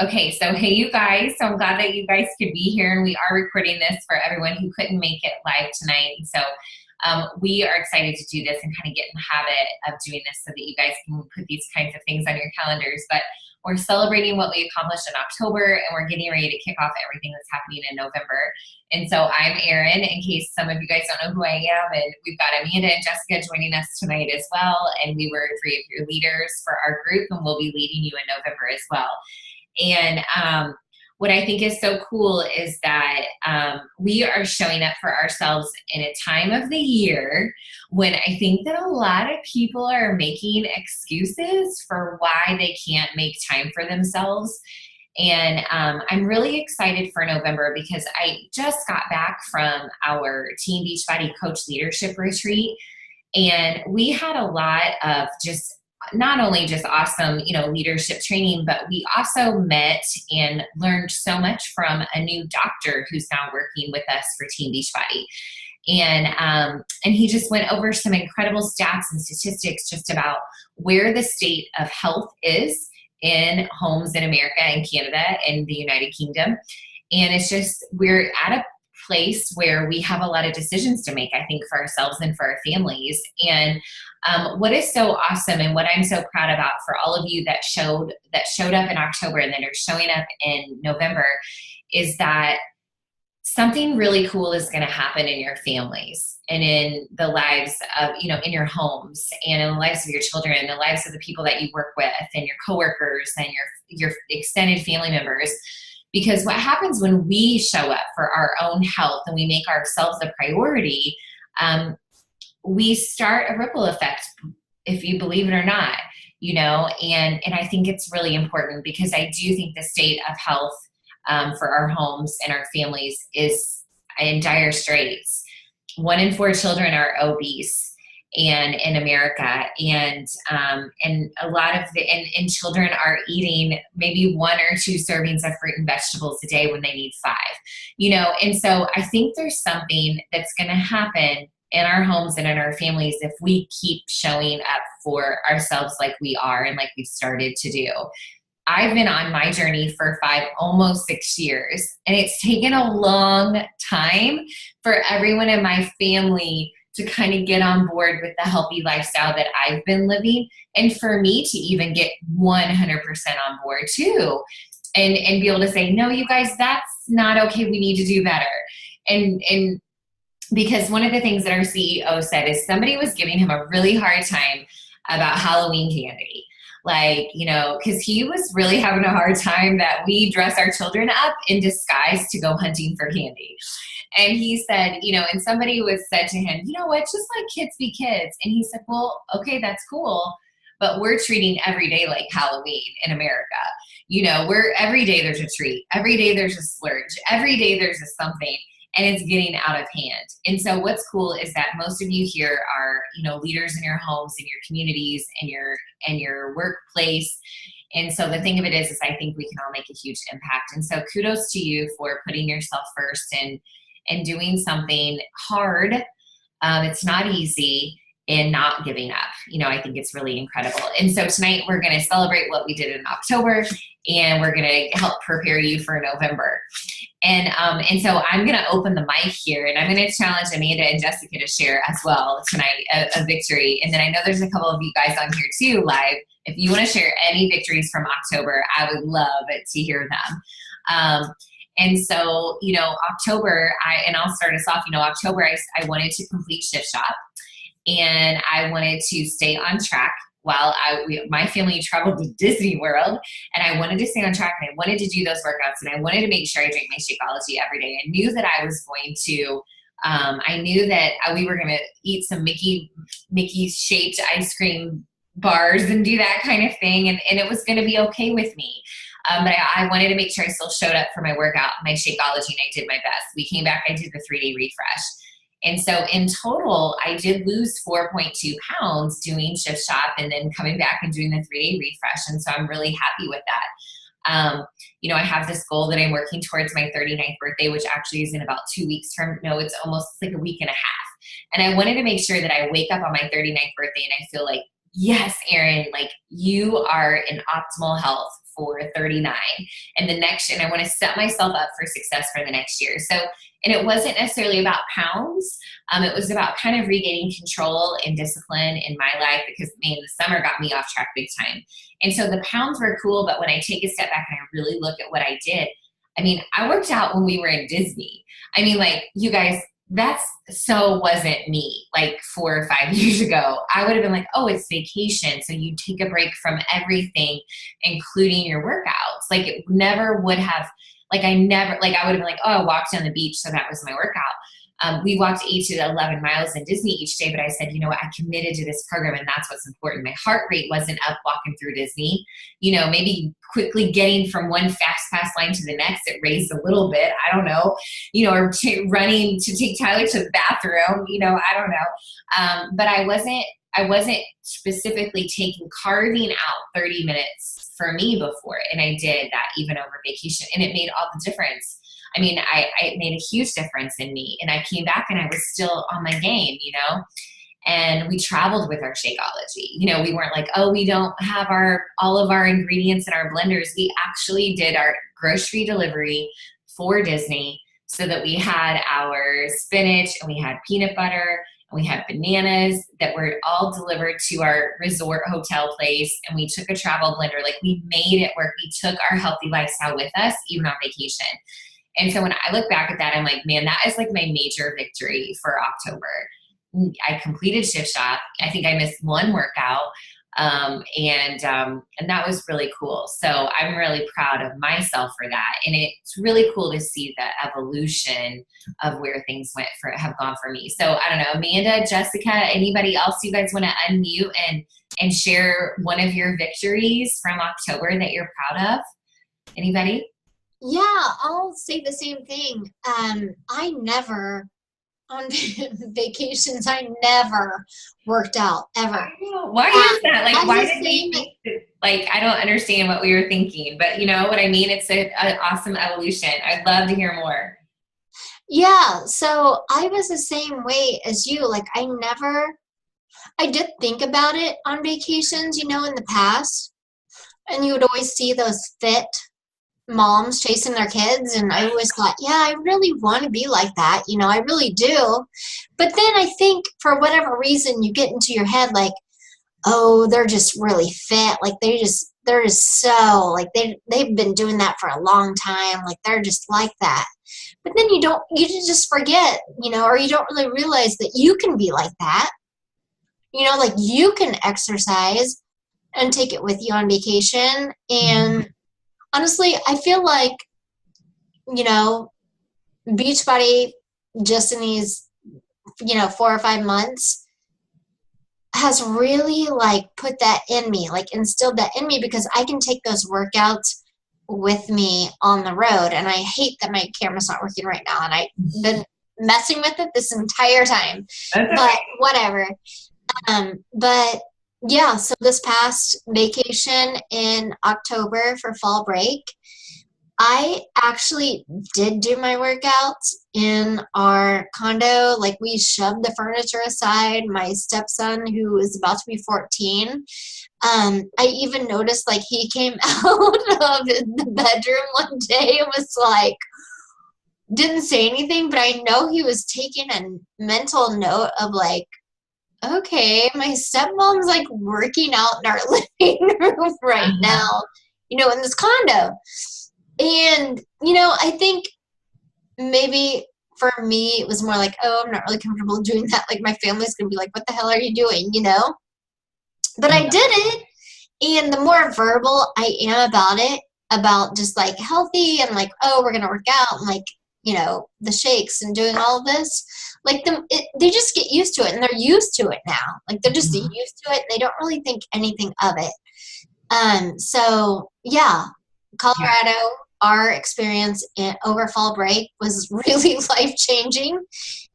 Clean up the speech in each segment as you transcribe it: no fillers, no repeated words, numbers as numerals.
Okay, so hey, you guys. So I'm glad that you guys could be here, and we are recording this for everyone who couldn't make it live tonight. And so we are excited to do this and kind of get in the habit of doing this so that you guys can put these kinds of things on your calendars. But we're celebrating what we accomplished in October, and we're getting ready to kick off everything that's happening in November. And so I'm Erin, in case some of you guys don't know who I am, and we've got Amanda and Jessica joining us tonight as well. And we were three of your leaders for our group, and we'll be leading you in November as well. And what I think is so cool is that we are showing up for ourselves in a time of the year when I think that a lot of people are making excuses for why they can't make time for themselves. And I'm really excited for November because I just got back from our Team Beachbody Coach Leadership Retreat. And we had a lot of just not only just awesome, leadership training, but we also met and learned so much from a new doctor who's now working with us for Team Beachbody. And he just went over some incredible stats and statistics just about where the state of health is in homes in America and Canada and the United Kingdom. And it's just, we're at a place where we have a lot of decisions to make, I think, for ourselves and for our families. And what is so awesome and what I'm so proud about for all of you that showed up in October and that are showing up in November is that something really cool is going to happen in your families and in the lives of, in your homes and in the lives of your children and the lives of the people that you work with and your coworkers and your extended family members. Because what happens when we show up for our own health and we make ourselves a priority, we start a ripple effect, if you believe it or not, and I think it's really important because I do think the state of health for our homes and our families is in dire straits. 1 in 4 children are obese and in America, and a lot of and children are eating maybe 1 or 2 servings of fruit and vegetables a day when they need 5, and so I think there's something that's going to happen in our homes and in our families if we keep showing up for ourselves like we are and like we've started to do. I've been on my journey for almost 6 years, and it's taken a long time for everyone in my family to kind of get on board with the healthy lifestyle that I've been living, and for me to even get 100% on board too, and be able to say, no, you guys, that's not okay. We need to do better. And because one of the things that our CEO said is somebody was giving him a really hard time about Halloween candy. Because he was really having a hard time that we dress our children up in disguise to go hunting for candy. And he said, and somebody said to him, you know what, just let kids be kids. And he said, well, okay, that's cool, but we're treating every day like Halloween in America. We're every day there's a treat, every day there's a splurge, every day there's a something, and it's getting out of hand. And so what's cool is that most of you here are, leaders in your homes, in your communities, and your workplace. And so the thing of it is I think we can all make a huge impact. And so kudos to you for putting yourself first and doing something hard. It's not easy, and not giving up. I think it's really incredible. And so tonight we're going to celebrate what we did in October, and we're going to help prepare you for November. And so I'm going to open the mic here, and I'm going to challenge Amanda and Jessica to share as well tonight a victory. And then I know there's a couple of you guys on here too live. If you want to share any victories from October, I would love to hear them. And so, October, I'll start us off, October, I wanted to complete Shift Shop, and I wanted to stay on track while my family traveled to Disney World, and I wanted to stay on track, and I wanted to do those workouts, and I wanted to make sure I drank my Shakeology every day. I knew that I was going to, I knew that we were going to eat some Mickey-shaped ice cream bars and do that kind of thing, and it was going to be okay with me. But I wanted to make sure I still showed up for my workout, my Shakeology, and I did my best. We came back, I did the 3-day refresh. And so in total, I did lose 4.2 pounds doing Shift Shop and then coming back and doing the 3-day refresh. And so I'm really happy with that. I have this goal that I'm working towards my 39th birthday, which actually is in about 2 weeks it's almost like a week and a half. And I wanted to make sure that I wake up on my 39th birthday and I feel like, yes, Erin, like you are in optimal health for 39. And I want to set myself up for success for the next year. So, and it wasn't necessarily about pounds. It was about kind of regaining control and discipline in my life, because man, the summer got me off track big time. And so the pounds were cool, but when I take a step back and I really look at what I did, I mean, I worked out when we were in Disney. I mean, like, you guys, wasn't me like 4 or 5 years ago. I would have been like, oh, it's vacation, so you take a break from everything, including your workouts. Like, it never would have, like, I would have been like, oh, I walked on the beach, so that was my workout. We walked 8 to 11 miles in Disney each day, but I said, you know what, I committed to this program, and that's what's important. My heart rate wasn't up walking through Disney. You know, maybe quickly getting from one fast pass line to the next, it raised a little bit. I don't know, you know, or running to take Tyler to the bathroom, you know, I don't know. But I wasn't specifically carving out 30 minutes for me before. And I did that even over vacation, and it made all the difference. I mean, it made a huge difference in me, and I came back and I was still on my game, you know, and we traveled with our Shakeology. You know, we weren't like, oh, we don't have all of our ingredients in our blenders. We actually did our grocery delivery for Disney, so that we had our spinach, and we had peanut butter, and we had bananas that were all delivered to our resort hotel place. And we took a travel blender. Like, we made it work. We took our healthy lifestyle with us, even on vacation. And so when I look back at that, I'm like, man, that is like my major victory for October. I completed Shift Shop. I think I missed one workout. And that was really cool. So I'm really proud of myself for that. And it's really cool to see the evolution of where things have gone for me. So I don't know, Amanda, Jessica, anybody else you guys want to unmute and share one of your victories from October that you're proud of? Anybody? Yeah, I'll say the same thing. I never, on vacations, I never worked out, ever. Why is that? Like, why did we think like, I don't understand what we were thinking, but you know what I mean? It's an awesome evolution. I'd love to hear more. Yeah, so I was the same way as you. Like, I did think about it on vacations, you know, in the past, and you would always see those fit moms chasing their kids, and I always thought, yeah, I really want to be like that, you know, I really do. But then I think for whatever reason you get into your head like, oh, they're just really fit, like they're just so like they've been doing that for a long time, like they're just like that. But then you just forget, you know, or you don't really realize that you can be like that, you know, like you can exercise and take it with you on vacation. And honestly, I feel like, you know, Beachbody just in these, you know, 4 or 5 months has really like put that in me, like instilled that in me, because I can take those workouts with me on the road. And I hate that my camera's not working right now, and I've been messing with it this entire time, but whatever. But yeah, so this past vacation in October for fall break, I actually did do my workouts in our condo. Like, we shoved the furniture aside. My stepson, who is about to be 14, I even noticed, like, he came out of the bedroom one day and was like, didn't say anything, but I know he was taking a mental note of like, okay, my stepmom's like working out in our living room right now, you know, in this condo. And, you know, I think maybe for me, it was more like, oh, I'm not really comfortable doing that. Like, my family's going to be like, what the hell are you doing, you know? But I did it. And the more verbal I am about it, about just like healthy and like, oh, we're going to work out and like, you know, the shakes and doing all of this, like they just get used to it, and they're used to it now. Like, they're just used to it, and they don't really think anything of it. So yeah, Colorado, our experience over fall break was really life-changing,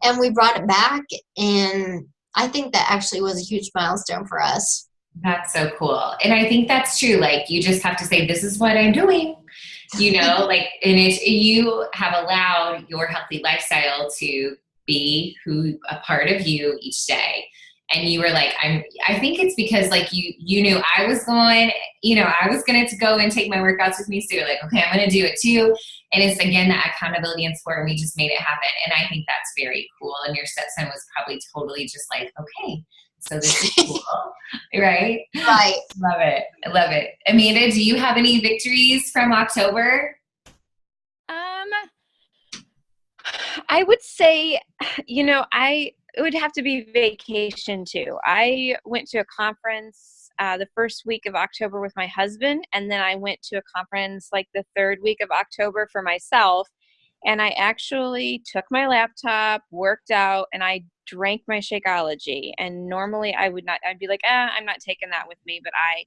and we brought it back, and I think that actually was a huge milestone for us. That's so cool. And I think that's true. Like, you just have to say, this is what I'm doing, you know, like, and you have allowed your healthy lifestyle to be a part of you each day. And you were like, I think it's because like you knew I was going, I was going to go and take my workouts with me. So you're like, okay, I'm going to do it too. And it's again, that accountability and support, and we just made it happen. And I think that's very cool. And your stepson was probably totally just like, okay, so this is cool. Right? Right. Love it. I love it. Amanda, do you have any victories from October? I would say, it would have to be vacation too. I went to a conference the first week of October with my husband, and then I went to a conference like the third week of October for myself. And I actually took my laptop, worked out, and I drank my Shakeology. And normally I'd be like, I'm not taking that with me. But I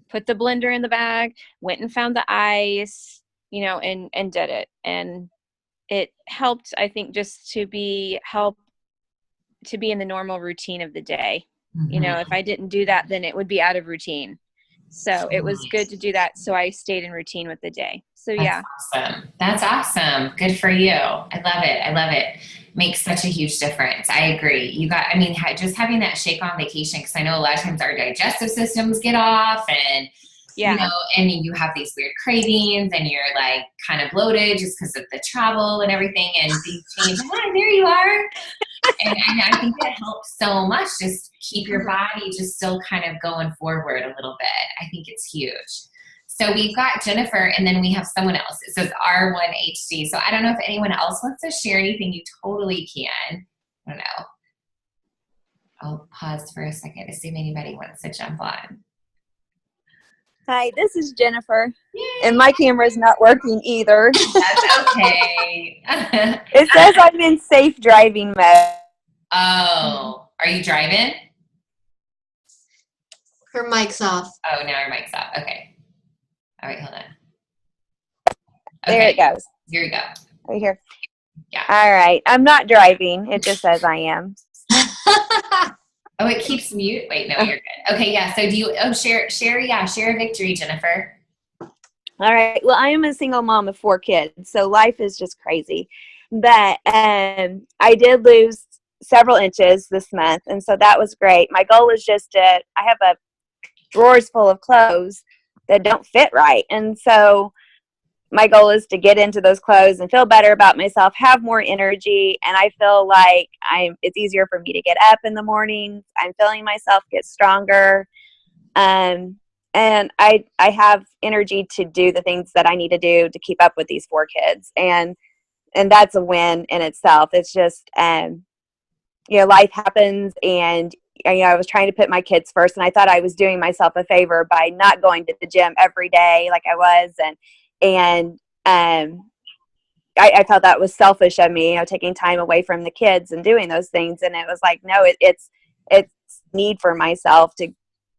put the blender in the bag, went and found the ice, and did it. And it helped, I think, just to be in the normal routine of the day. Mm-hmm. If I didn't do that, then it would be out of routine. So it was good to do that. So I stayed in routine with the day. So yeah. Awesome. That's awesome. Good for you. I love it. I love it. Makes such a huge difference. I agree. Just having that shake on vacation, because I know a lot of times our digestive systems get off, and and you have these weird cravings, and you're like kind of bloated just because of the travel and everything, and things change. Hi, there you are. And I think it helps so much. Just keep your body just still kind of going forward a little bit. I think it's huge. So we've got Jennifer, and then we have someone else. It says R1HD. So I don't know if anyone else wants to share anything. You totally can. I don't know. I'll pause for a second to see if anybody wants to jump on. Hi, this is Jennifer. Yay. And my camera's not working either. That's okay. It says I'm in safe driving mode. Oh, are you driving? Her mic's off. Oh, now her mic's off. Okay. All right, hold on. Okay. There it goes. Here we go. Right here. Yeah. All right. I'm not driving. It just says I am. Oh, it keeps mute. Wait, no, you're good. Okay, yeah. So do you? Oh, share a victory, Jennifer. All right. Well, I am a single mom of 4 kids, so life is just crazy. But I did lose several inches this month, and so that was great. My goal is just I have a drawers full of clothes that don't fit right, and so my goal is to get into those clothes and feel better about myself, have more energy, and I feel like it's easier for me to get up in the mornings. I'm feeling myself get stronger, and I have energy to do the things that I need to do to keep up with these 4 kids, and that's a win in itself. It's just life happens, and I was trying to put my kids first, and I thought I was doing myself a favor by not going to the gym every day like I was, and I felt that was selfish of me, taking time away from the kids and doing those things. And it was like, no, it's need for myself to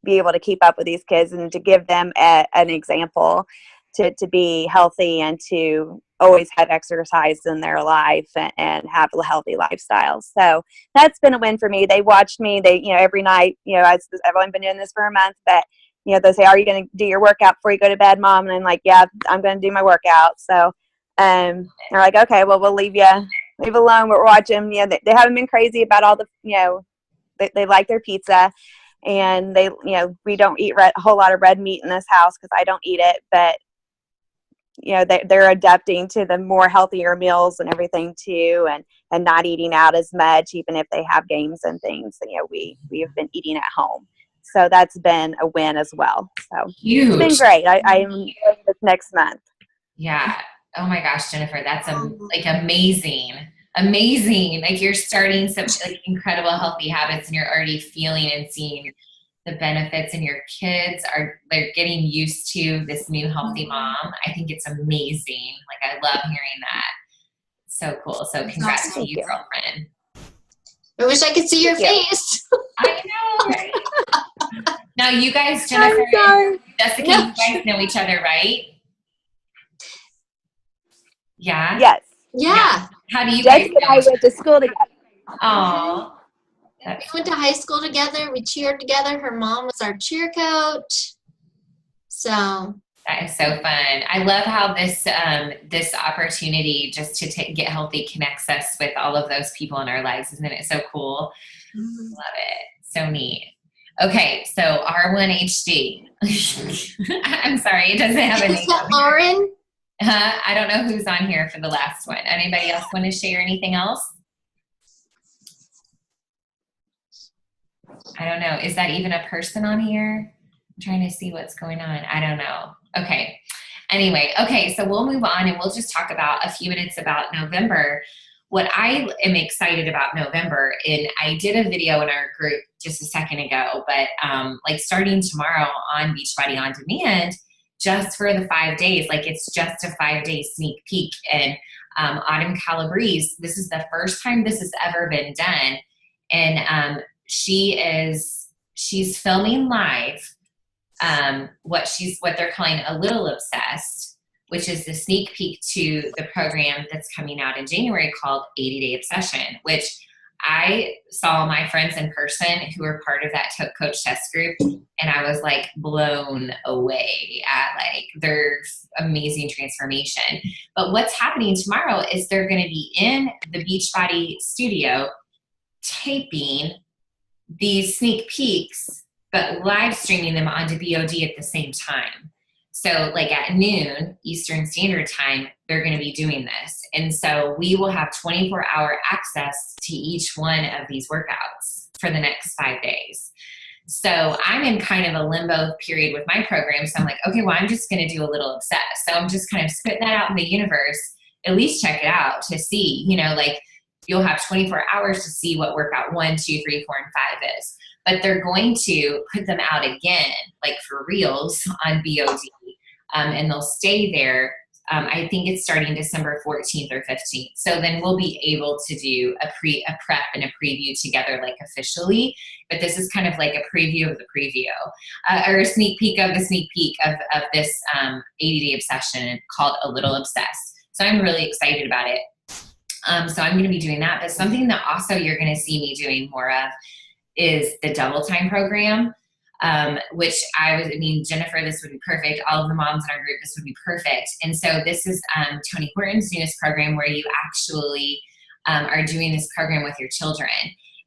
be able to keep up with these kids and to give them an example to be healthy and to always have exercise in their life and have a healthy lifestyle. So that's been a win for me. They watched me. They, every night, I've only been doing this for a month, but they say, are you going to do your workout before you go to bed, Mom? And I'm like, yeah, I'm going to do my workout. So they're like, okay, well, we'll leave alone. We're watching. They haven't been crazy about all the, they like their pizza. And they, we don't eat a whole lot of red meat in this house because I don't eat it. But, they're adapting to the more healthier meals and everything too, and not eating out as much, even if they have games and things. And, we have been eating at home. So that's been a win as well. So huge. It's been great. I'm doing this next month. Yeah. Oh my gosh, Jennifer, that's amazing. Amazing. Like you're starting some incredible healthy habits, and you're already feeling and seeing the benefits, and your kids they're getting used to this new healthy mom. I think it's amazing. Like I love hearing that. So cool. So congrats to you, girlfriend. I wish I could see your face. I know, right? Now you guys, Jennifer and Jessica, you guys know each other, right? Yeah? Yes. Yeah. How do you Jessica guys know? and I went to school together. Aww. We went to high school together. We cheered together. Her mom was our cheer coach. So that is so fun. I love how this opportunity just to get healthy connects us with all of those people in our lives. Isn't it so cool? Love it. So neat. Okay, so R1HD. I'm sorry, it doesn't have a Is name. that Aaron? I don't know who's on here for the last one. Anybody else want to share anything else? I don't know. Is that even a person on here? I'm trying to see what's going on. I don't know. Okay. Anyway, okay, so we'll move on and we'll just talk about a few minutes about November. What I am excited about November, and I did a video in our group just a second ago, but like starting tomorrow on Beachbody On Demand, just for the 5 days, like it's just a 5-day sneak peek. And Autumn Calabrese, this is the first time this has ever been done. And she's filming live what they're calling A Little Obsessed, which is the sneak peek to the program that's coming out in January called 80-Day Obsession, which I saw my friends in person who were part of that Coach Test group, and I was like blown away at like their amazing transformation. But what's happening tomorrow is they're going to be in the Beachbody studio taping these sneak peeks, but live streaming them onto BOD at the same time. So like at noon Eastern Standard Time, they're going to be doing this. And so we will have 24-hour access to each one of these workouts for the next 5 days. So I'm in kind of a limbo period with my program. So I'm like, okay, well, I'm just going to do A Little Obsessed. So I'm just kind of spitting that out in the universe, at least check it out to see, you know, like you'll have 24 hours to see what workout 1, 2, 3, 4, and 5 is. But they're going to put them out again, like for reals on BOD, and they'll stay there. I think it's starting December 14th or 15th. So then we'll be able to do a prep and a preview together, like officially. But this is kind of like a preview of the preview, or a sneak peek of the sneak peek of this 80-Day Obsession called A Little Obsessed. So I'm really excited about it. So I'm going to be doing that. But something that also you're going to see me doing more of is the Double Time program, which Jennifer, this would be perfect. All of the moms in our group, this would be perfect. And so this is Tony Horton's newest program where you actually are doing this program with your children.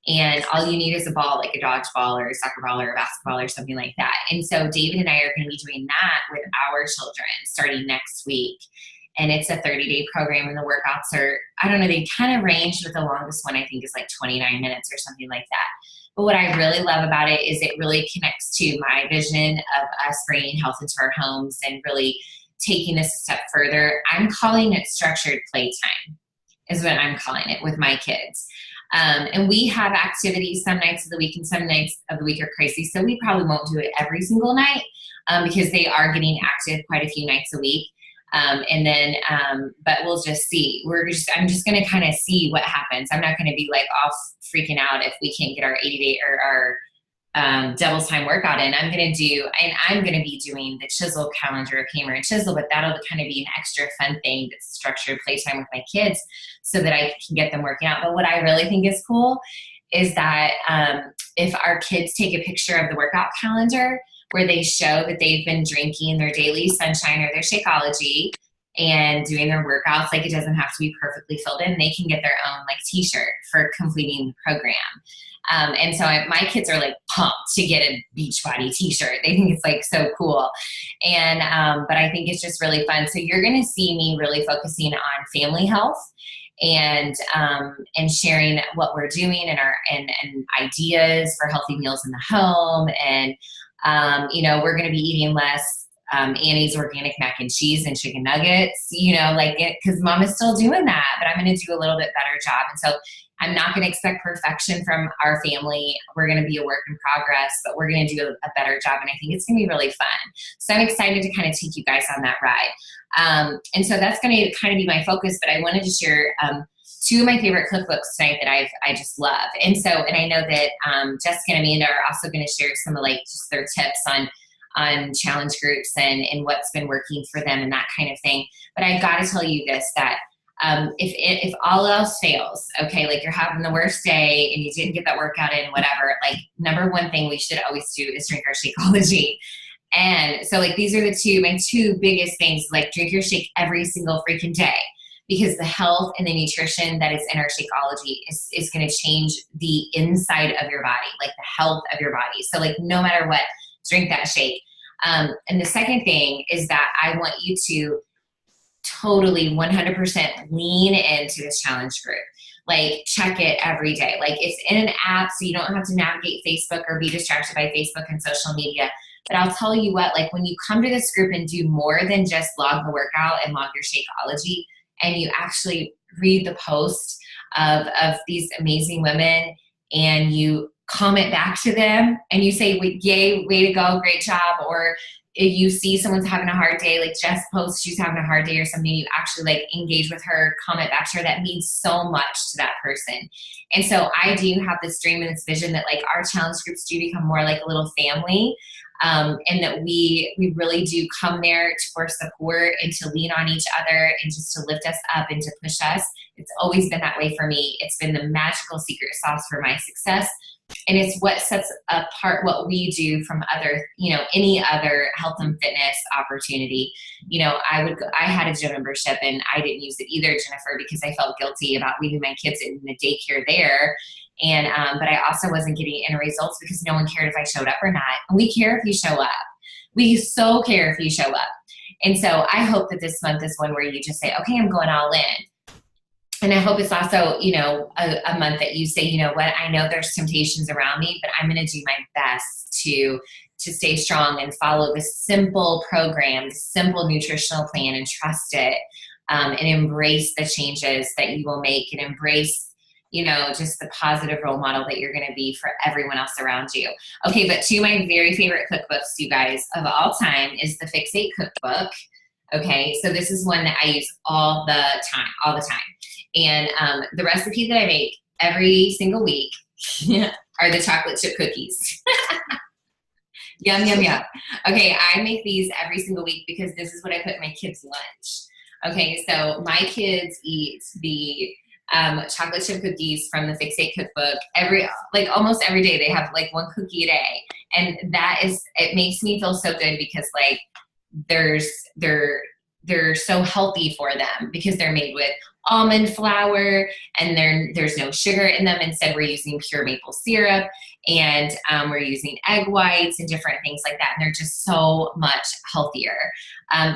And all you need is a ball, like a dodgeball or a soccer ball or a basketball or something like that. And so David and I are going to be doing that with our children starting next week. And it's a 30-day program, and the workouts are, I don't know, they kind of range, but the longest one I think is like 29 minutes or something like that. But what I really love about it is it really connects to my vision of us bringing health into our homes and really taking this a step further. I'm calling it structured playtime is what I'm calling it with my kids. And we have activities some nights of the week, and some nights of the week are crazy. So we probably won't do it every single night because they are getting active quite a few nights a week. But we'll just see. I'm just going to kind of see what happens. I'm not going to be like all freaking out if we can't get our 80-day or our Double Time workout in. I'm going to be doing the Chisel calendar of Hammer and Chisel, but that'll kind of be an extra fun thing that's structured playtime with my kids so that I can get them working out. But what I really think is cool is that if our kids take a picture of the workout calendar where they show that they've been drinking their daily Sunshine or their Shakeology and doing their workouts, like it doesn't have to be perfectly filled in. They can get their own like t-shirt for completing the program. And so my kids are like pumped to get a Beachbody t-shirt. They think it's like so cool. And, but I think it's just really fun. So you're going to see me really focusing on family health and sharing what we're doing and ideas for healthy meals in the home. And, we're going to be eating less Annie's organic mac and cheese and chicken nuggets, because mom is still doing that, but I'm going to do a little bit better job. And so I'm not going to expect perfection from our family. We're going to be a work in progress, but we're going to do a better job. And I think it's going to be really fun. So I'm excited to kind of take you guys on that ride. And so that's going to kind of be my focus, but I wanted to share two of my favorite cookbooks tonight that I just love. And I know that Jessica and Amanda are also going to share some of like just their tips on challenge groups and what's been working for them and that kind of thing. But I got to tell you this, that if all else fails, okay, like you're having the worst day and you didn't get that workout in, whatever, like number one thing we should always do is drink our Shakeology. And so like these are my two biggest things, like drink your shake every single freaking day. because the health and the nutrition that is in our Shakeology is going to change the inside of your body, like the health of your body. So like no matter what, drink that shake. And the second thing is that I want you to totally 100% lean into this challenge group. Like check it every day. Like it's in an app, so you don't have to navigate Facebook or be distracted by Facebook and social media. But I'll tell you what, like when you come to this group and do more than just log the workout and log your Shakeology, and you actually read the post of these amazing women and you comment back to them and you say, yay, way to go, great job. Or if you see someone's having a hard day, like Jess posts she's having a hard day or something, you actually like engage with her, comment back to her, that means so much to that person. And so I do have this dream and this vision that like our challenge groups do become more like a little family. And that we really do come there for support and to lean on each other and just to lift us up and to push us. It's always been that way for me. It's been the magical secret sauce for my success. And it's what sets apart what we do from other, any other health and fitness opportunity. I had a gym membership and I didn't use it either, Jennifer, because I felt guilty about leaving my kids in the daycare there. And, but I also wasn't getting any results because no one cared if I showed up or not. And we care if you show up. We so care if you show up. And so I hope that this month is one where you just say, okay, I'm going all in. And I hope it's also, a month that you say, you know what, I know there's temptations around me, but I'm going to do my best to stay strong and follow this simple program, this simple nutritional plan, and trust it, and embrace the changes that you will make, and embrace just the positive role model that you're going to be for everyone else around you. Okay, but two of my very favorite cookbooks, you guys, of all time is the Fix8 cookbook. Okay, so this is one that I use all the time. And the recipe that I make every single week are the chocolate chip cookies. Yum, yum, yum. Okay, I make these every single week because this is what I put in my kids' lunch. Okay, so my kids eat the chocolate chip cookies from the Fix8 cookbook almost every day. They have like one cookie a day, and it makes me feel so good because like they're so healthy for them because they're made with almond flour and there's no sugar in them. Instead, we're using pure maple syrup, and we're using egg whites and different things like that. And they're just so much healthier.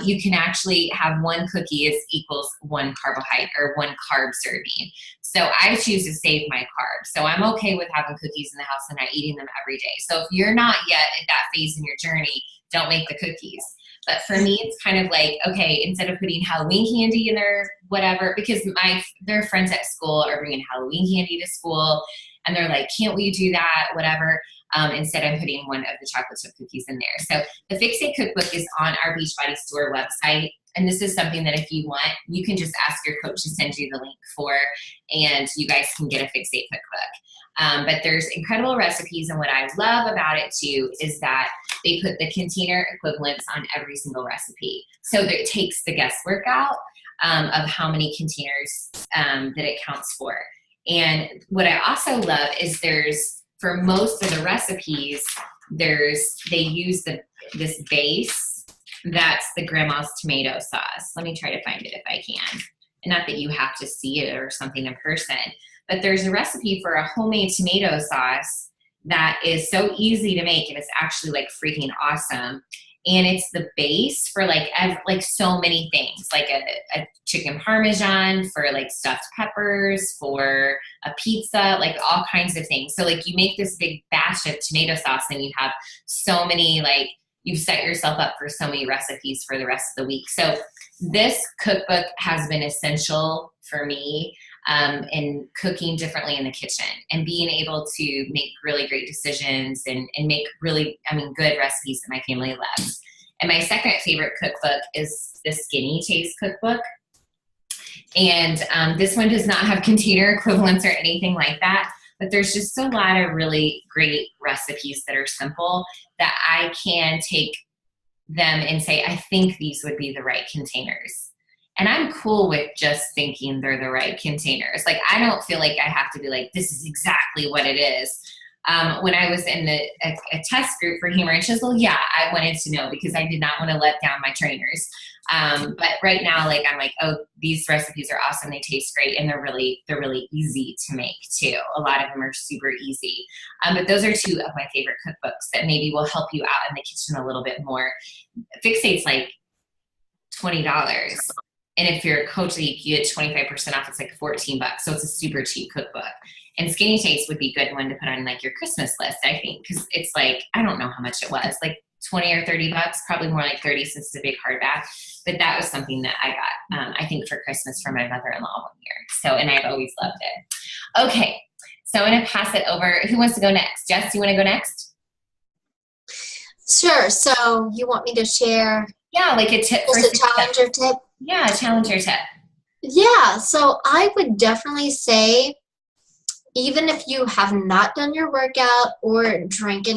You can actually have one cookie equals one carbohydrate or one carb serving. So I choose to save my carbs. So I'm okay with having cookies in the house and not eating them every day. So if you're not yet at that phase in your journey, don't make the cookies. But for me, it's kind of like, okay, instead of putting Halloween candy in there, whatever, because their friends at school are bringing Halloween candy to school, and they're like, can't we do that, whatever. Instead, I'm putting one of the chocolate chip cookies in there. So the Fix8 cookbook is on our Beachbody store website. And this is something that if you want, you can just ask your coach to send you the link for, and you guys can get a Fix8 cookbook. But there's incredible recipes, and what I love about it too is that they put the container equivalents on every single recipe. So that it takes the guesswork out of how many containers that it counts for. And what I also love is for most of the recipes, they use this base that's the grandma's tomato sauce. Let me try to find it if I can. And not that you have to see it or something in person, but there's a recipe for a homemade tomato sauce that is so easy to make, and it's actually like freaking awesome. And it's the base for like so many things, like a chicken parmesan, for like stuffed peppers, for a pizza, like all kinds of things. So like you make this big batch of tomato sauce, and you have so many, like you've set yourself up for so many recipes for the rest of the week. So this cookbook has been essential for me in cooking differently in the kitchen and being able to make really great decisions and make really, good recipes that my family loves. And my second favorite cookbook is the Skinny Taste cookbook. And this one does not have container equivalents or anything like that, but there's just a lot of really great recipes that are simple that I can take them and say, I think these would be the right containers. And I'm cool with just thinking they're the right containers. Like, I don't feel like I have to be like, this is exactly what it is. When I was in a test group for Hammer and Chisel, yeah, I wanted to know because I did not want to let down my trainers. But right now, like, I'm like, oh, these recipes are awesome. They taste great. And they're really easy to make too. A lot of them are super easy. But those are two of my favorite cookbooks that maybe will help you out in the kitchen a little bit more. Fixate's like $20. And if you're a Coach Leap, you get 25% off. It's like $14. So it's a super cheap cookbook. And Skinny Taste would be a good one to put on like your Christmas list, I think. Because it's like, I don't know how much it was, like 20 or $30, probably more like 30 since it's a big hardback. But that was something that I got, I think, for Christmas from my mother-in-law one year. So, and I've always loved it. Okay. So I'm going to pass it over. Who wants to go next? Jess, you want to go next? Sure. So you want me to share? Yeah, like a tip for a challenger tip? Yeah, a challenger tip. Yeah. So I would definitely say, even if you have not done your workout or drink,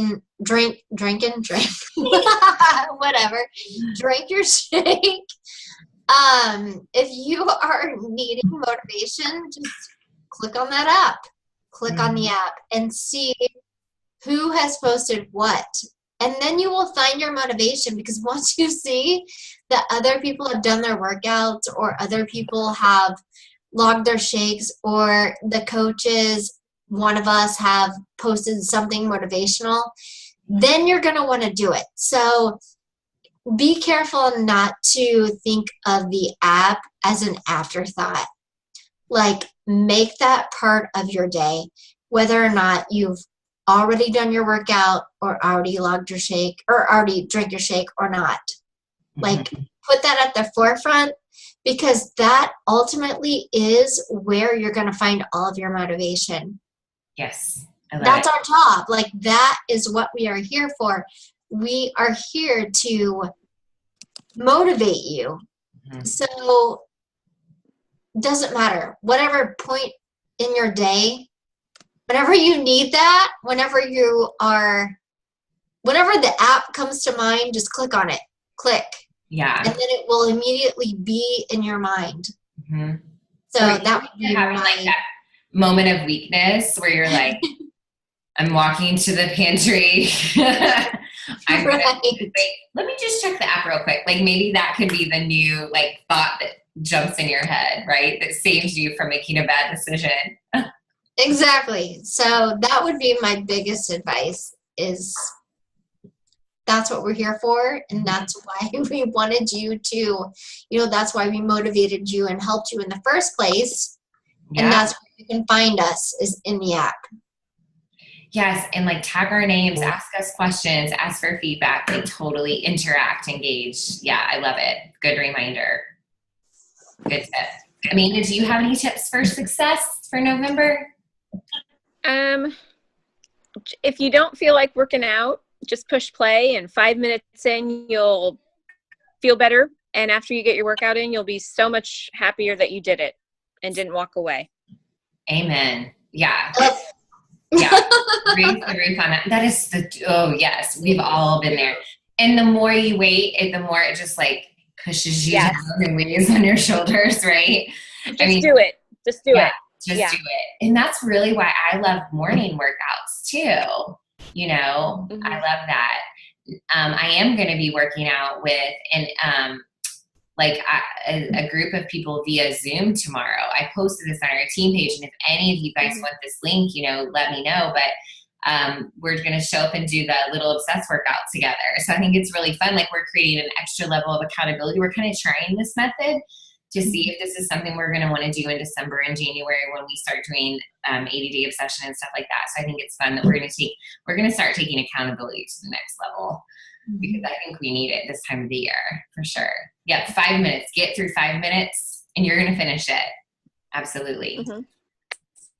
whatever, drink your shake. If you are needing motivation, just click on that app. Click on the app and see who has posted what. And then you will find your motivation, because once you see that other people have done their workouts or other people have logged their shakes or the coaches, one of us, have posted something motivational, then you're going to want to do it. So be careful not to think of the app as an afterthought. Like, make that part of your day, whether or not you've already done your workout or already logged your shake or already drank your shake or not. Like, put that at the forefront, because that ultimately is where you're going to find all of your motivation. Yes. That's our job. Like, that is what we are here for. We are here to motivate you. So doesn't matter. Whatever point in your day, whenever you need that, whenever the app comes to mind, just click on it. Click. Yeah. And then it will immediately be in your mind. So that would be having like that moment of weakness where you're like, I'm walking to the pantry. Wait, let me just check the app real quick. Like, maybe that could be the new like thought that jumps in your head, right? That saves you from making a bad decision. Exactly. So that would be my biggest advice, is that's what we're here for. And that's why we wanted you to, that's why we motivated you and helped you in the first place. Yeah. And that's where you can find us, is in the app. Yes, and like tag our names, ask us questions, ask for feedback, like totally interact, engage. Yeah, I love it. Good reminder. Good tip. Amanda, do you have any tips for success for November? If you don't feel like working out, just push play, and 5 minutes in, you'll feel better. And after you get your workout in, you'll be so much happier that you did it and didn't walk away. Amen. Yeah. Yeah, raise the roof on that. That is yes, we've all been there. And the more you wait, the more it just like pushes you down and weighs on your shoulders, right? Just do it. Just do it. Just do it. And that's really why I love morning workouts too. I love that. I am going to be working out with a group of people via Zoom tomorrow. I posted this on our team page, and if any of you guys want this link, let me know. But we're going to show up and do the Little Obsessed workout together. So I think it's really fun. Like, we're creating an extra level of accountability. We're kind of trying this method to see if this is something we're going to want to do in December and January when we start doing 80-day obsession and stuff like that. So I think it's fun that we're going to start taking accountability to the next level, because I think we need it this time of the year for sure. Yeah, 5 minutes. Get through 5 minutes and you're going to finish it. Absolutely.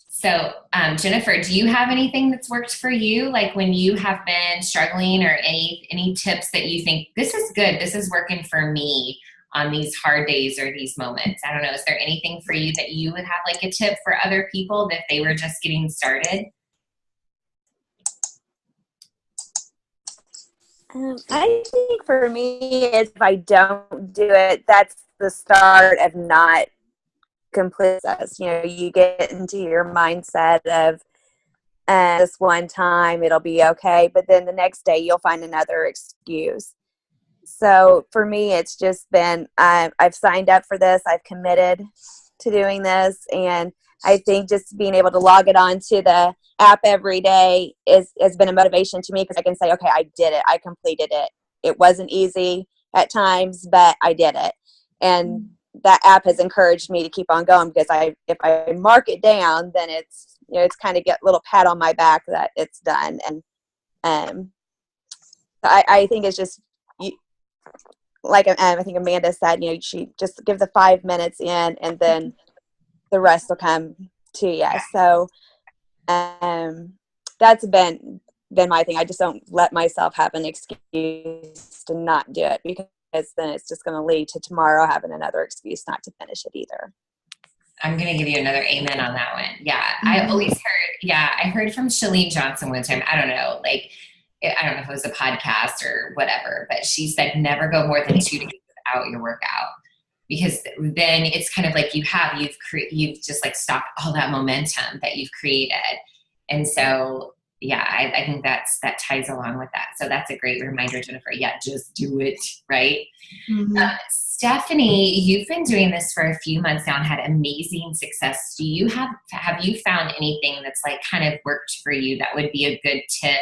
So, Jennifer, do you have anything that's worked for you? Like, when you have been struggling, or any tips that you think, this is good, this is working for me on these hard days or these moments? I don't know. Is there anything for you that you would have, like a tip for other people that they were just getting started? I think for me, if I don't do it, that's the start of not complete success. You get into your mindset of this one time it'll be okay, but then the next day you'll find another excuse. So for me, it's just been, I've signed up for this. I've committed to doing this. And I think just being able to log it on to the app every day has been a motivation to me, because I can say, okay, I did it. I completed it. It wasn't easy at times, but I did it. And that app has encouraged me to keep on going, because if I mark it down, then it's, it's kind of get a little pat on my back that it's done. And I think it's just, like I think Amanda said, she just give the 5 minutes in, and then the rest will come to you. So that's been my thing. I just don't let myself have an excuse to not do it, because then it's just going to lead to tomorrow having another excuse not to finish it either. I'm going to give you another amen on that one. Yeah. I always heard, I heard from Chalene Johnson one time. I don't know, I don't know if it was a podcast or whatever, but she said, never go more than 2 days without your workout, because then it's kind of like you've just like stopped all that momentum that you've created. And so, I think that ties along with that. So that's a great reminder, Jennifer. Yeah, just do it, right? Mm-hmm. Stephanie, you've been doing this for a few months now and had amazing success. Have you found anything that's like kind of worked for you that would be a good tip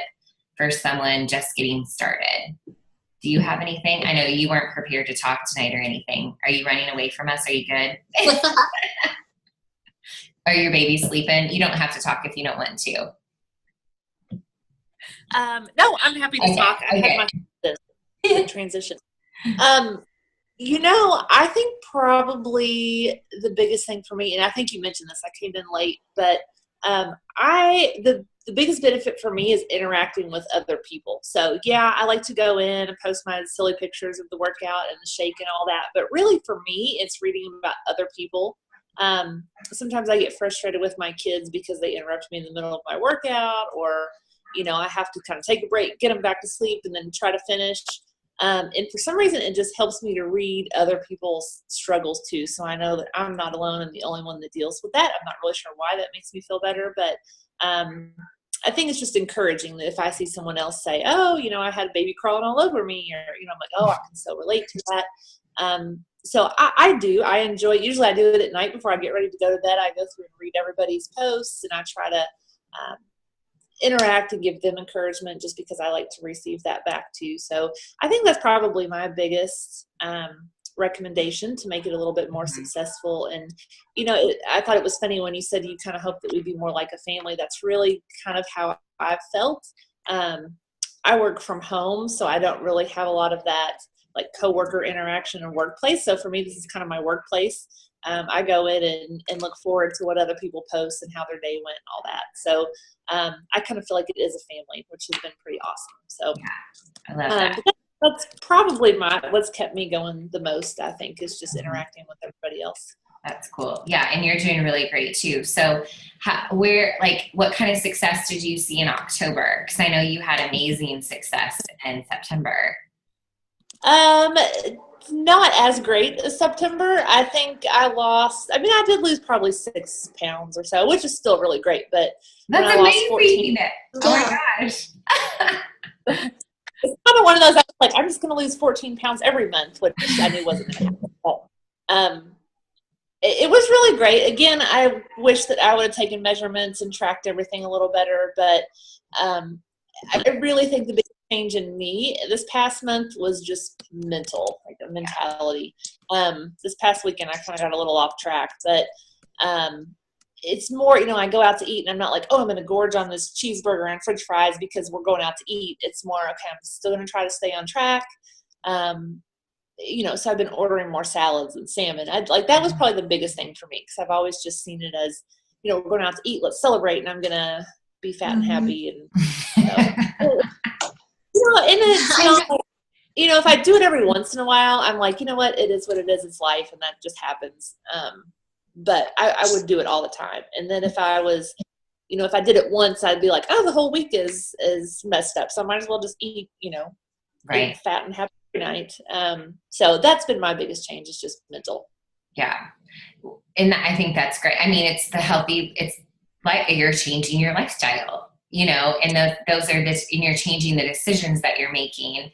for someone just getting started? Do you have anything? I know you weren't prepared to talk tonight or anything. Are you running away from us? Are you good? Are your babies sleeping? You don't have to talk if you don't want to. No, I'm happy to talk. I had my transition. I think probably the biggest thing for me, and I think you mentioned this, I came in late, but the biggest benefit for me is interacting with other people. So I like to go in and post my silly pictures of the workout and the shake and all that. But really for me, it's reading about other people. Sometimes I get frustrated with my kids because they interrupt me in the middle of my workout, or, I have to kind of take a break, get them back to sleep, and then try to finish. And for some reason, it just helps me to read other people's struggles too. So I know that I'm not alone and the only one that deals with that. I'm not really sure why that makes me feel better, but I think it's just encouraging that if I see someone else say, oh, I had a baby crawling all over me, or, I'm like, oh, I can so relate to that. So I enjoy, usually I do it at night before I get ready to go to bed. I go through and read everybody's posts, and I try to interact and give them encouragement, just because I like to receive that back too. So I think that's probably my biggest recommendation to make it a little bit more successful. And I thought it was funny when you said you kind of hope that we'd be more like a family. That's really kind of how I've felt. I work from home, so I don't really have a lot of that like coworker interaction or workplace. So for me, this is kind of my workplace. I go in and look forward to what other people post and how their day went and all that. So I kind of feel like it is a family, which has been pretty awesome. So I love that. That's probably what's kept me going the most, I think, is just interacting with everybody else. That's cool. Yeah, and you're doing really great too. So what kind of success did you see in October? Because I know you had amazing success in September. Not as great as September. I think I did lose probably 6 pounds or so, which is still really great, but that's amazing. Oh my gosh. It's kind of one of those, I was like, I'm just going to lose 14 pounds every month, which I knew wasn't going to happen. It was really great. Again, I wish that I would have taken measurements and tracked everything a little better, but I really think the biggest change in me this past month was just mental, like a mentality. This past weekend, I kind of got a little off track, but it's more, I go out to eat and I'm not like, oh, I'm going to gorge on this cheeseburger and french fries because we're going out to eat. It's more, okay, I'm still going to try to stay on track. So I've been ordering more salads and salmon. That was probably the biggest thing for me, because I've always just seen it as, we're going out to eat, let's celebrate, and I'm going to be fat and happy. And, if I do it every once in a while, I'm like, you know what, it is what it is. It's life, and that just happens. But I would do it all the time. And then if I was, if I did it once, I'd be like, oh, the whole week is messed up. So I might as well just eat, right, eat fat and happy every night. So that's been my biggest change, is just mental. Yeah. And I think that's great. I mean, it's like you're changing your lifestyle, and those are and you're changing the decisions that you're making.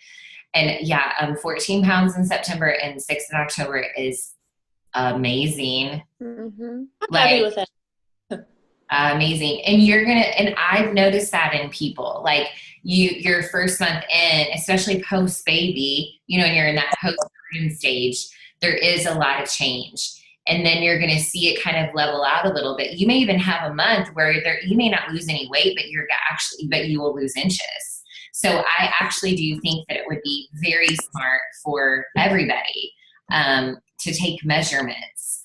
And yeah, 14 pounds in September and 6 in October is amazing. Mm-hmm. I'm happy with that. Amazing. And and I've noticed that in people, like your first month in, especially post baby, and you're in that postpartum stage, there is a lot of change. And then you're going to see it kind of level out a little bit. You may even have a month where you may not lose any weight, but you will lose inches. So I actually do think that it would be very smart for everybody to take measurements.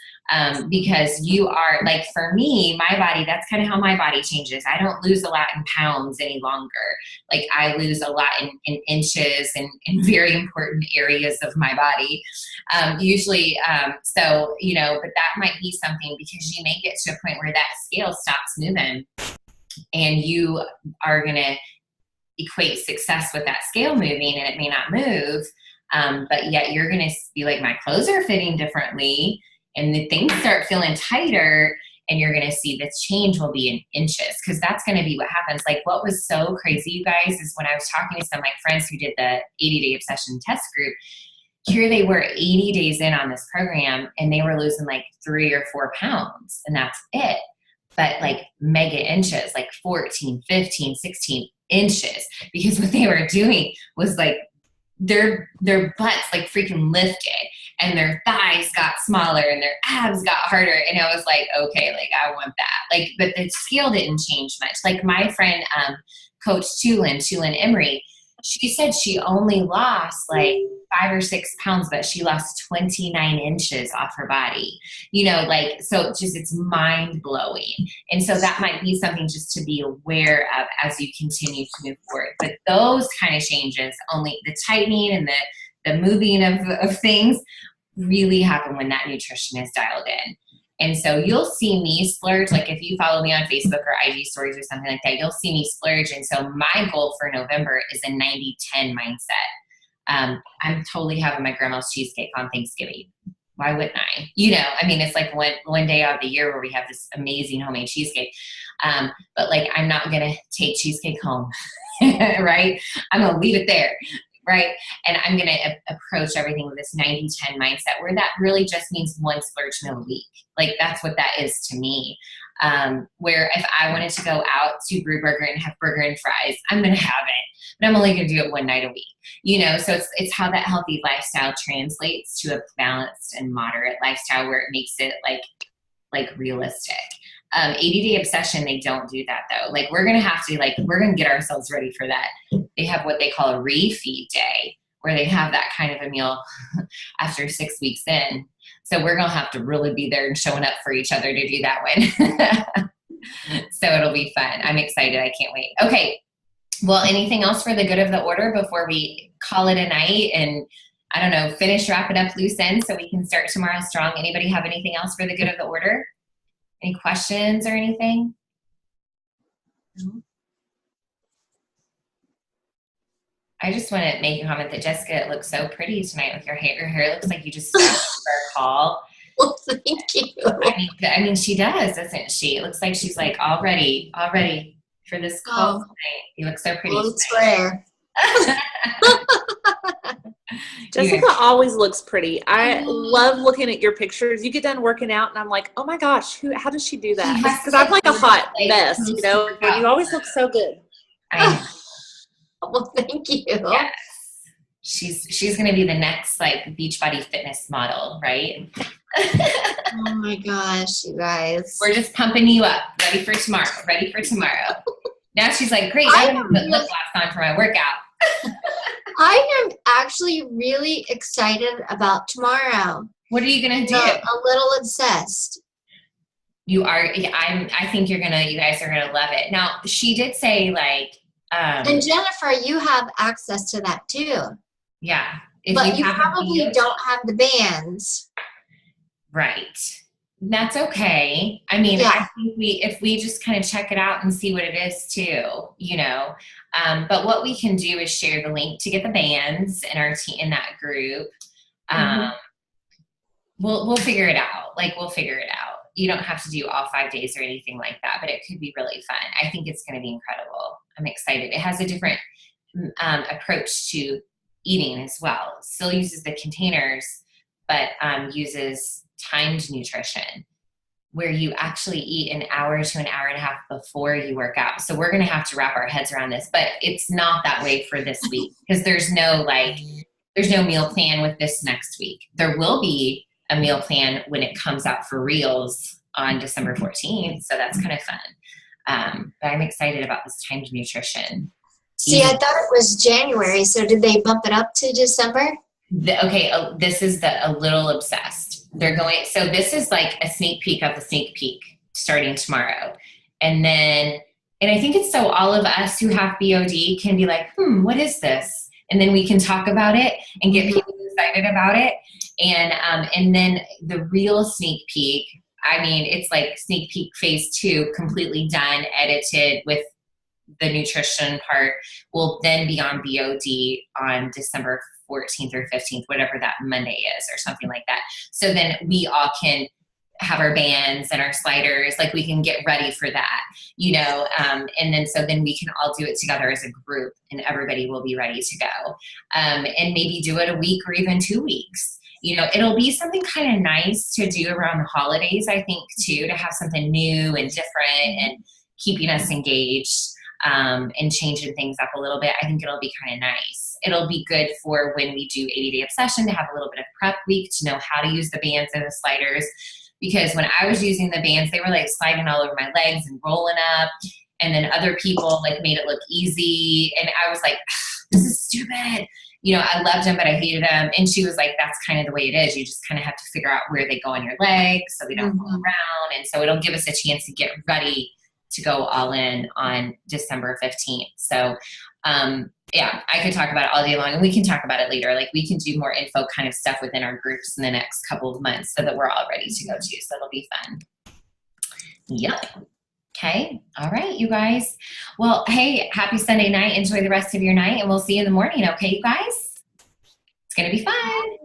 Because you are, like, for me, my body, that's kind of how my body changes. I don't lose a lot in pounds any longer. Like, I lose a lot in inches and in very important areas of my body. Usually, but that might be something, because you may get to a point where that scale stops moving and you are going to equate success with that scale moving, and it may not move. But yet you're going to be like, my clothes are fitting differently. And the things start feeling tighter, and you're going to see the change will be in inches, because that's going to be what happens. Like, what was so crazy, you guys, is when I was talking to some of my friends who did the 80-day obsession test group, here they were 80 days in on this program, and they were losing like 3 or 4 pounds, and that's it. But like mega inches, like 14, 15, 16 inches, because what they were doing was like their butts like freaking lifted, and their thighs got smaller and their abs got harder. And I was like, okay, like I want that. Like, but the scale didn't change much. Like my friend, Coach Tulin Emery, she said she only lost like 5 or 6 pounds, but she lost 29 inches off her body. So it's mind blowing. And so that might be something just to be aware of as you continue to move forward. But those kind of changes, only the tightening and the moving of things, really happen when that nutrition is dialed in. And so you'll see me splurge. Like if you follow me on Facebook or IG stories or something like that, you'll see me splurge. And so my goal for November is a 90-10 mindset. I'm totally having my grandma's cheesecake on Thanksgiving. Why wouldn't I? It's like one day out of the year where we have this amazing homemade cheesecake. But like, I'm not going to take cheesecake home, right? I'm going to leave it there. Right. And I'm going to approach everything with this 90-10 mindset, where that really just means one splurge meal a week. Like that's what that is to me. Where if I wanted to go out to Brew Burger and have burger and fries, I'm going to have it, but I'm only going to do it one night a week. So it's how that healthy lifestyle translates to a balanced and moderate lifestyle, where it makes it like realistic. 80-day obsession, they don't do that though. Like we're going to get ourselves ready for that. They have what they call a refeed day, where they have that kind of a meal after 6 weeks in. So we're going to have to really be there and showing up for each other to do that one. So it'll be fun. I'm excited. I can't wait. Okay. Well, anything else for the good of the order before we call it a night and, I don't know, finish wrapping up loose ends so we can start tomorrow strong? Anybody have anything else for the good of the order? Any questions or anything? No? I just want to make a comment that Jessica looks so pretty tonight with your hair. Your hair looks like you just started for a call. Well, thank you. I mean, she does, doesn't she? It looks like she's like all ready for this call tonight. You look so pretty. Well, it's rare. Jessica always looks pretty. I love looking at your pictures. You get done working out and I'm like, oh my gosh, how does she do that? Because I'm like a hot mess, but you always look so good. Well, thank you. Yes. She's going to be the next like Beachbody fitness model, right? Oh my gosh, you guys. We're just pumping you up. Ready for tomorrow. Now she's like, great, I have to put lip gloss on for my workout. I am actually really excited about tomorrow. What are you going to do? A little obsessed. You are. I think you guys are going to love it. Now, she did say like. And Jennifer, you have access to that too. Yeah. But you probably don't have the bands. Right. That's okay. I mean, yeah. I think if we just kind of check it out and see what it is too, but what we can do is share the link to get the bands in our team in that group. We'll figure it out. We'll figure it out. You don't have to do all 5 days or anything like that, but it could be really fun. I think it's going to be incredible. I'm excited. It has a different approach to eating as well. Still uses the containers, but uses timed nutrition, where you actually eat an hour to an hour and a half before you work out. So we're going to have to wrap our heads around this, but it's not that way for this week, because there's no meal plan with this next week. There will be a meal plan when it comes out for reels on December 14th. So that's kind of fun. But I'm excited about this timed nutrition. See, I thought it was January. So did they bump it up to December? This is a little obsessed. They're going, so this is like a sneak peek of the sneak peek starting tomorrow. And I think it's so all of us who have BOD can be like, what is this? And then we can talk about it and get people excited about it. And then the real sneak peek, I mean, it's like sneak peek phase 2, completely done, edited with the nutrition part, will then be on BOD on December 14th or 15th, whatever that Monday is, or something like that. So then we all can have our bands and our sliders, like we can get ready for that, and then we can all do it together as a group, and everybody will be ready to go. And maybe do it a week or even 2 weeks. It'll be something kind of nice to do around the holidays, I think, too, to have something new and different and keeping us engaged, and changing things up a little bit. I think it'll be kind of nice. It'll be good for when we do 80-day obsession to have a little bit of prep week to know how to use the bands and the sliders. Because when I was using the bands, they were like sliding all over my legs and rolling up. And then other people like made it look easy. And I was like, this is stupid. I loved them, but I hated them. And she was like, that's kind of the way it is. You just kind of have to figure out where they go on your legs so they don't roll around. And so it'll give us a chance to get ready to go all in on December 15th. So, I could talk about it all day long, and we can talk about it later. Like, we can do more info kind of stuff within our groups in the next couple of months so that we're all ready to go too. So it'll be fun. Yep. Okay. All right, you guys. Well, hey, happy Sunday night. Enjoy the rest of your night, and we'll see you in the morning. Okay, you guys? It's going to be fun.